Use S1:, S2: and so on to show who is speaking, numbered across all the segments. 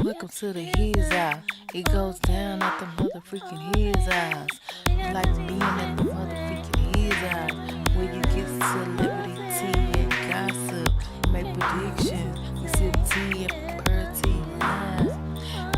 S1: Welcome to the His House. It goes down at the motherfucking His House. Like being at the motherfucking His House. Where you get celebrity tea and gossip. Make predictions. We sip tea and per tea line.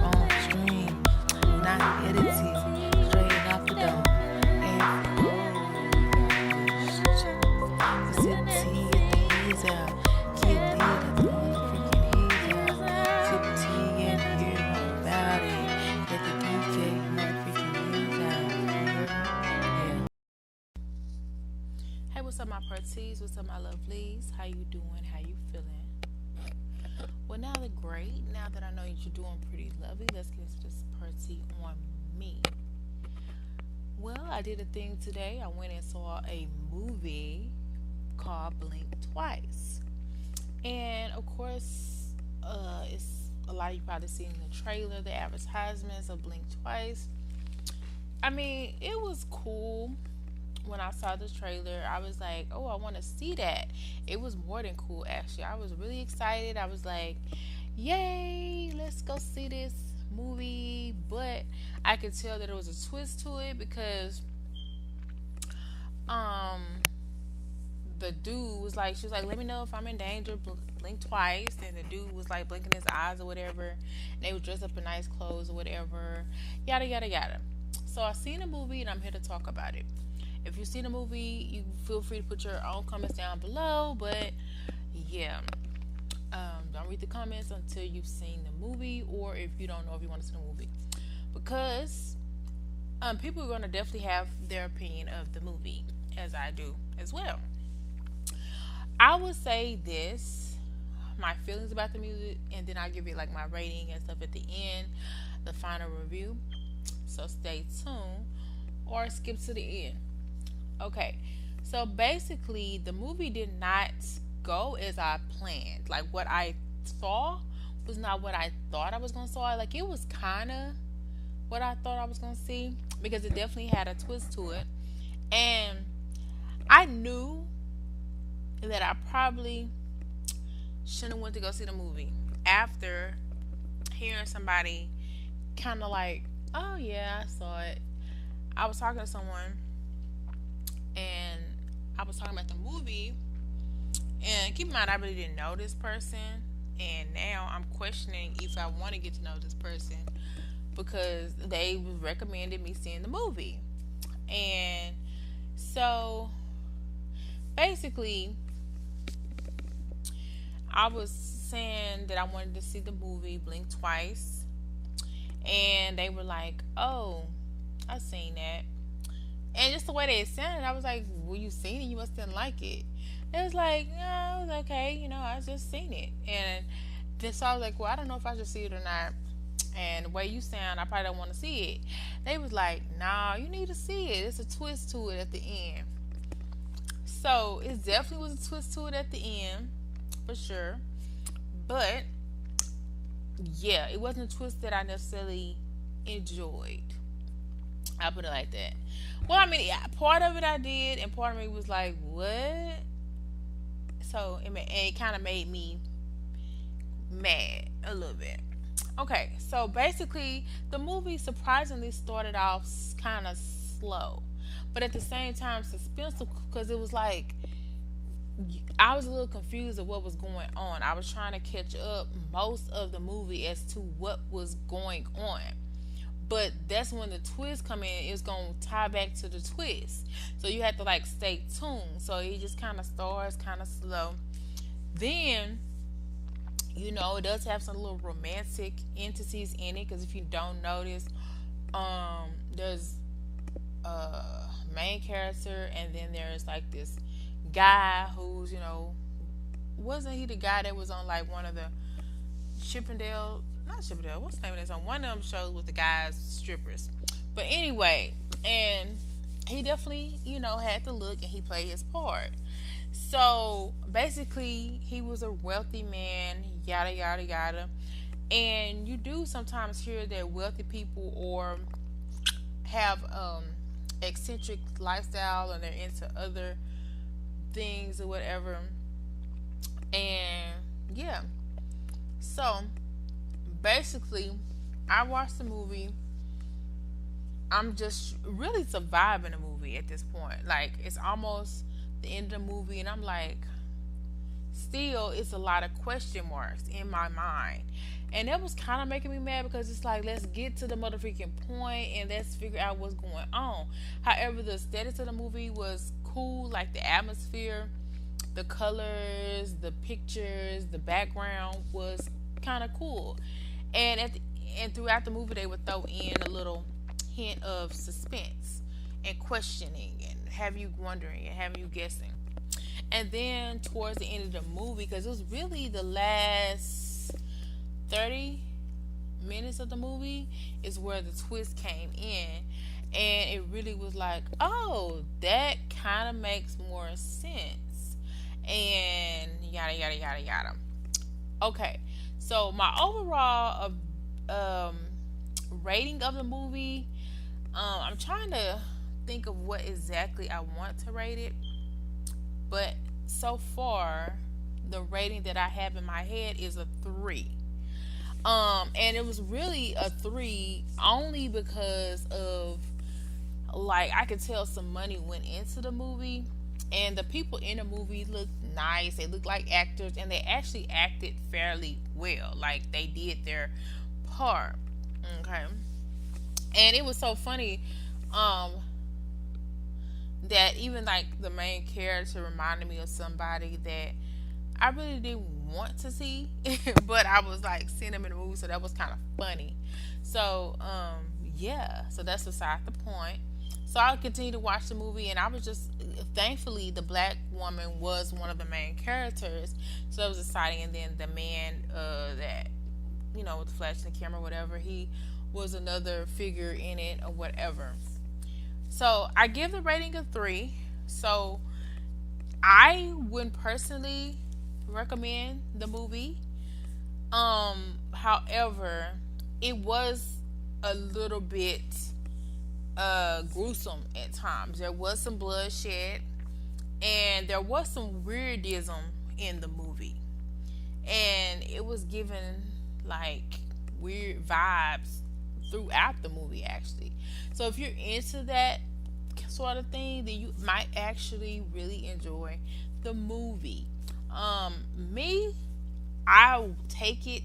S1: On stream. Not edited. Straight off the dome. And we sip tea at the His House. Get lit at the motherfucking His House. Sip tea and hear all about it. Let the DJ motherfucking His House. Yeah. Hey, what's up, my parties? What's up, my lovelies? How you doing? How you feeling? Well, now that great. Now that I know you're doing pretty lovely, let's get into this party on me. Well, I did a thing today. I went and saw a movie called Blink Twice. And of course, it's a lot of you probably seen the trailer, the advertisements of Blink Twice. I mean, it was cool when I saw the trailer. I was like, oh, I want to see that. It was more than cool, actually. I was really excited. I was like, yay, let's go see this movie. But I could tell that there was a twist to it because um the dude was like, she was like, let me know if I'm in danger, blink twice. And the dude was like blinking his eyes or whatever. And they were dressed up in nice clothes or whatever. Yada, yada, yada. So I seen the movie and I'm here to talk about it. If you've seen the movie, you feel free to put your own comments down below. But yeah, don't read the comments until you've seen the movie, or if you don't know if you want to see the movie. Because people are going to definitely have their opinion of the movie, as I do as well. I would say this, my feelings about the music, and then I'll give you like my rating and stuff at the end, the final review. So stay tuned or skip to the end. Okay, so basically the movie did not go as I planned. Like what I saw was not what I thought I was going to see. Like it was kind of what I thought I was going to see because it definitely had a twist to it. And I knew that I probably shouldn't have went to go see the movie after hearing somebody kind of like, oh yeah, I saw it. I was talking to someone and I was talking about the movie, and keep in mind I really didn't know this person, and now I'm questioning if I want to get to know this person because they recommended me seeing the movie. And so basically I was saying that I wanted to see the movie Blink Twice, and they were like, "Oh, I seen that." And just the way they sounded, I was like, "Well, you seen it? You must didn't like it." It was like, "No, it was okay. I just seen it." And then so I was like, "Well, I don't know if I should see it or not." And the way you sound, I probably don't want to see it. They was like, "Nah, you need to see it. It's a twist to it at the end." So it definitely was a twist to it at the end, for sure. But yeah, it wasn't a twist that I necessarily enjoyed. I put it like that. Well, I mean, yeah, part of it I did, and part of me was like, "What?" So it kind of made me mad a little bit. Okay, so basically, the movie surprisingly started off kind of slow, but at the same time suspenseful because it was like I was a little confused of what was going on. I was trying to catch up most of the movie as to what was going on. But that's when the twist come in. It's gonna tie back to the twist, so you have to like stay tuned. So it just kind of starts kind of slow. Then it does have some little romantic entities in it. Because if you don't notice, there's a main character, and then there's like this guy who's wasn't he the guy that was on like one of the Chippendale, not Chippendale, what's the name of this, on one of them shows with the guys strippers. But anyway, and he definitely had the look and he played his part. So basically he was a wealthy man, yada yada yada. And you do sometimes hear that wealthy people or have eccentric lifestyle and they're into other things or whatever. And yeah, so basically, I watched the movie. I'm just really surviving the movie at this point. Like, it's almost the end of the movie, and I'm like, still, it's a lot of question marks in my mind. And that was kind of making me mad because it's like, let's get to the motherfucking point and let's figure out what's going on. However, the aesthetics of the movie was cool, like the atmosphere, the colors, the pictures, the background was kind of cool. And and throughout the movie, they would throw in a little hint of suspense and questioning and have you wondering and have you guessing. And then towards the end of the movie, because it was really the last 30 minutes of the movie, is where the twist came in. And it really was like, oh, that kind of makes more sense. And yada, yada, yada, yada. Okay, so my overall um, rating of the movie, I'm trying to think of what exactly I want to rate it. But so far, the rating that I have in my head is a 3. And it was really a 3 only because of, like, I could tell some money went into the movie, and the people in the movie looked nice. They looked like actors, and they actually acted fairly well. Like, they did their part. Okay. And it was so funny, um, that even like the main character reminded me of somebody that I really didn't want to see, but I was like seeing them in the movie, so that was kind of funny. So yeah, so that's beside the point. So I continued to watch the movie, and I was just thankfully the black woman was one of the main characters, so that was exciting. And then the man that with the flash and the camera, whatever, he was another figure in it or whatever. So I give the rating a 3. So I wouldn't personally recommend the movie. However, it was a little bit gruesome at times. There was some bloodshed, and there was some weirdism in the movie, and it was given like weird vibes throughout the movie actually. So if you're into that sort of thing, then you might actually really enjoy the movie. Me, I take it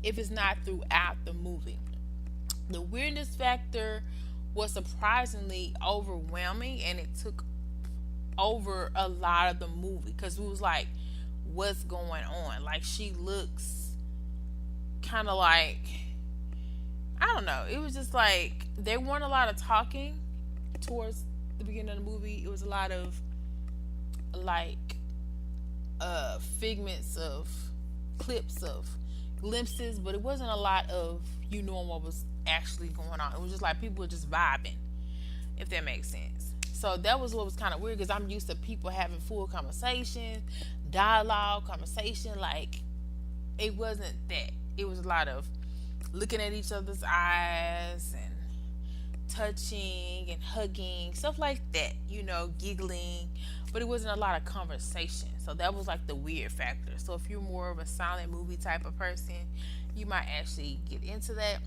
S1: if it's not throughout the movie. The weirdness factor was surprisingly overwhelming, and it took over a lot of the movie because it was like, what's going on? Like, she looks kind of like, I don't know. It was just like there weren't a lot of talking towards the beginning of the movie. It was a lot of like figments of clips of glimpses, but it wasn't a lot of what was actually going on. It was just like people were just vibing, if that makes sense. So that was what was kind of weird because I'm used to people having full conversation, dialogue, conversation. Like, it wasn't that. It was a lot of looking at each other's eyes and touching and hugging, stuff like that, giggling, but it wasn't a lot of conversation. So that was like the weird factor. So if you're more of a silent movie type of person, you might actually get into that.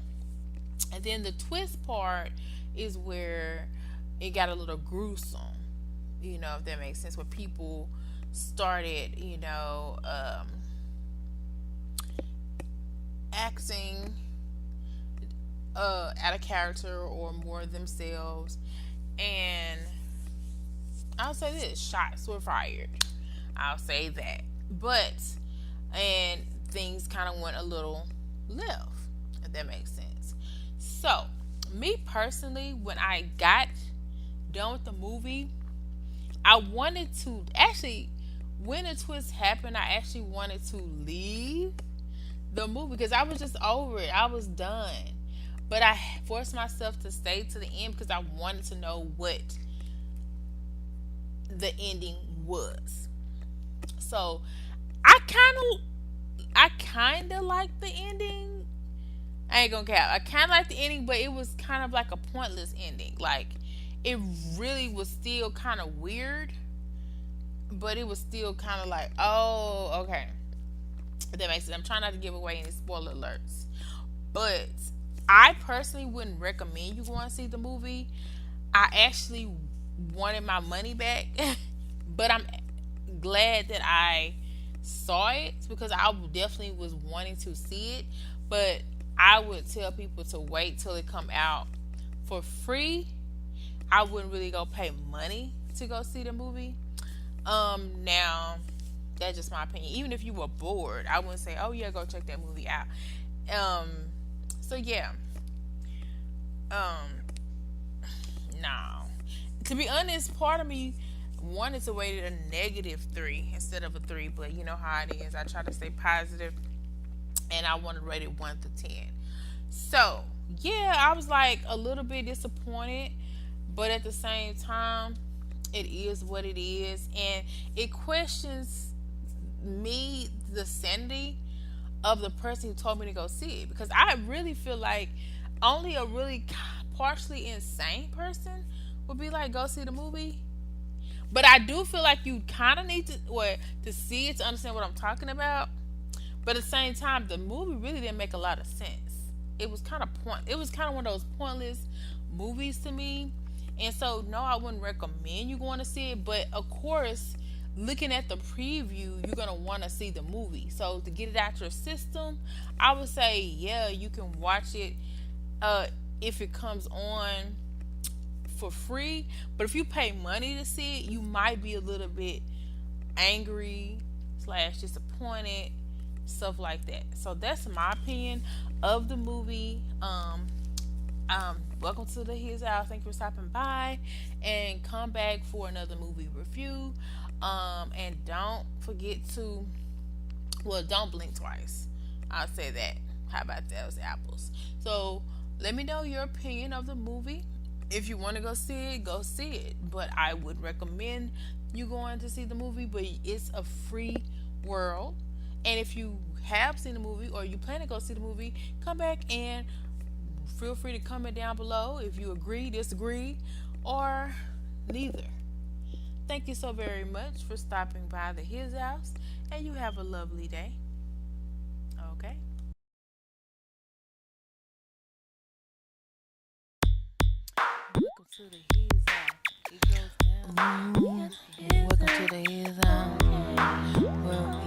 S1: And then the twist part is where it got a little gruesome, if that makes sense, where people started, acting out of character or more themselves. And I'll say this, shots were fired. I'll say that. But, and things kind of went a little left, if that makes sense. So, me personally, when I got done with the movie, I wanted to, actually, when the twist happened, I actually wanted to leave the movie because I was just over it. I was done. But I forced myself to stay to the end because I wanted to know what the ending was. So I kind of like the ending. I ain't gonna cap. I kind of like the ending, but it was kind of like a pointless ending. Like, it really was still kind of weird, but it was still kind of like, oh, okay. That makes sense. I'm trying not to give away any spoiler alerts. But I personally wouldn't recommend you going to see the movie. I actually wanted my money back, but I'm glad that I saw it because I definitely was wanting to see it. But I would tell people to wait till it come out for free. I wouldn't really go pay money to go see the movie. Now that's just my opinion. Even if you were bored, I wouldn't say, "Oh yeah, go check that movie out." Um, so yeah, um, no. To be honest, part of me wanted to rate it a -3 instead of a 3, but you know how it is. I try to stay positive, and I want to rate it 1 to 10. So yeah, I was like a little bit disappointed, but at the same time, it is what it is, and it questions me the sanity of the person who told me to go see it because I really feel like only a really partially insane person would be like go see the movie. But I do feel like you kind of need to to see it to understand what I'm talking about. But at the same time, the movie really didn't make a lot of sense. It was kind of point. It was kind of one of those pointless movies to me. And so, no, I wouldn't recommend you going to see it. But of course, looking at the preview, you're gonna want to see the movie. So to get it out your system, I would say, yeah, you can watch it if it comes on for free. But if you pay money to see it, you might be a little bit angry slash disappointed, stuff like that. So that's my opinion of the movie. Welcome to the His House. Thank you for stopping by, and come back for another movie review. And don't forget to, well, don't blink twice. I'll say that. How about those apples? So let me know your opinion of the movie. If you want to go see it, go see it. But I would recommend you going to see the movie. But it's a free world, and if you have seen the movie or you plan to go see the movie, come back and feel free to comment down below if you agree, disagree, or neither. Thank you so very much for stopping by the His House, and you have a lovely day. Okay. Welcome to the His House. It goes down. Welcome to the His House. Well,